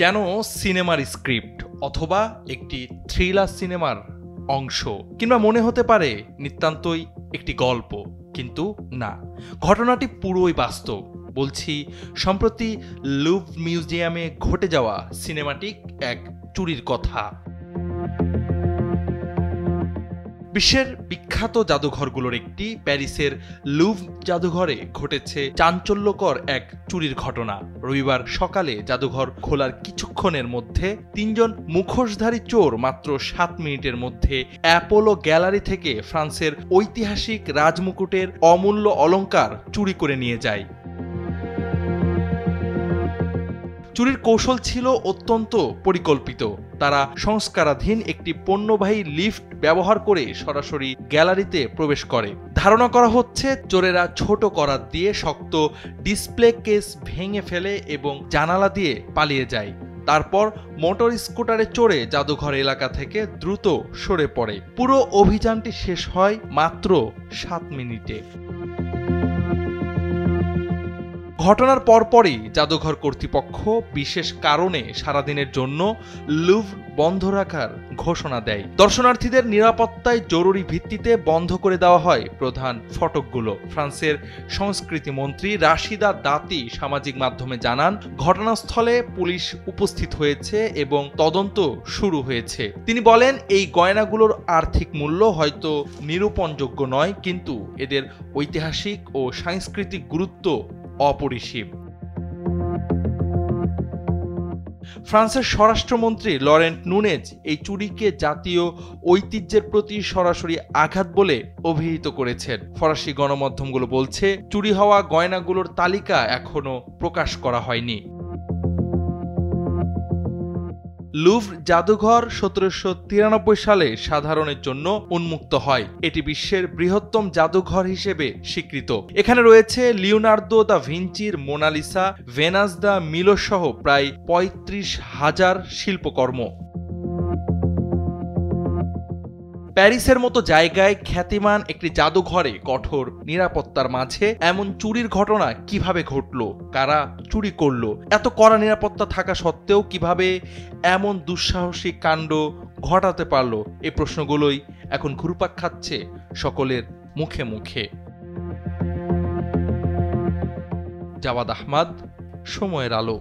যেন সিনেমার স্ক্রিপ্ট অথবা একটি থ্রিলার সিনেমার অংশ, কিংবা মনে হতে পারে নিতান্তই একটি গল্প, কিন্তু না, ঘটনাটি পুরোই বাস্তব। বলছি সম্প্রতি লুভ মিউজিয়ামে ঘটে যাওয়া সিনেমাটিক এক চুরির কথা। বিশ্বের বিখ্যাত জাদুঘরগুলোর একটি প্যারিসের লুভ জাদুঘরে ঘটেছে চাঞ্চল্যকর এক চুরির ঘটনা। রবিবার সকালে জাদুঘর খোলার কিছুক্ষণের মধ্যে ৩ জন মুখোশধারী চোর মাত্র ৭ মিনিটের মধ্যে অ্যাপোলো গ্যালারি থেকে ফ্রান্সের ঐতিহাসিক রাজমুকুটের অমূল্য অলংকার চুরি করে নিয়ে যায়। চুরির কৌশল ছিল অত্যন্ত পরিকল্পিত। তারা সংস্কারাধীন একটি পণ্যবাহী লিফট ব্যবহার করে সরাসরি গ্যালারিতে প্রবেশ করে। ধারণা করা হচ্ছে চোরেরা ছোট করাত দিয়ে শক্ত ডিসপ্লে কেস ভেঙে ফেলে এবং জানালা দিয়ে পালিয়ে যায়। তারপর মোটর স্কুটারে চড়ে জাদুঘর এলাকা থেকে দ্রুত সরে পড়ে। পুরো অভিযানটি শেষ হয় মাত্র ৭ মিনিটে। ঘটনার পরপরই জাদুঘর কর্তৃপক্ষ বিশেষ কারণে সারাদিনের জন্য লুভ বন্ধ রাখার ঘোষণা দেয়। দর্শনার্থীদের নিরাপত্তায় জরুরি ভিত্তিতে বন্ধ করে দেওয়া হয় প্রধান ফটকগুলো। ফ্রান্সের সংস্কৃতি মন্ত্রী রাশিদা দাতি সামাজিক মাধ্যমে জানান, ঘটনাস্থলে পুলিশ উপস্থিত হয়েছে এবং তদন্ত শুরু হয়েছে। তিনি বলেন, এই গয়নাগুলোর আর্থিক মূল্য হয়তো নিরূপণযোগ্য নয়, কিন্তু এদের ঐতিহাসিক ও সাংস্কৃতিক গুরুত্ব অপরিসীম। ফ্রান্সের স্বরাষ্ট্রমন্ত্রী লরেন্ট নুনেজ এই চুরিকে জাতীয় ঐতিহ্যের প্রতি সরাসরি আঘাত বলে অভিহিত করেছেন। ফরাসি গণমাধ্যমগুলো বলছে, চুরি হওয়া গয়নাগুলোর তালিকা এখনো প্রকাশ করা হয়নি। লুভ জাদুঘর ১৭৯৩ সালে সাধারণের জন্য উন্মুক্ত হয়। এটি বিশ্বের বৃহত্তম জাদুঘর হিসেবে স্বীকৃত। এখানে রয়েছে লিওনার্দো দা ভিঞ্চির মোনালিসা, ভেনাস দা মিলো সহ প্রায় ৩৫,০০০ শিল্পকর্ম। প্যারিসের মতো জায়গায় খ্যাতিমান একটি জাদুঘরে কঠোর নিরাপত্তার মাঝে এমন চুরির ঘটনা কিভাবে ঘটল? কারা চুরি করলো? এত কড়া নিরাপত্তা থাকা সত্ত্বেও কিভাবে এমন দুঃসাহসিক কাণ্ড ঘটাতে পারল? এই প্রশ্নগুলোই এখন ঘুরপাক খাচ্ছে সকলের মুখে মুখে। জাওয়াদ আহমদ, সময়ের আলো।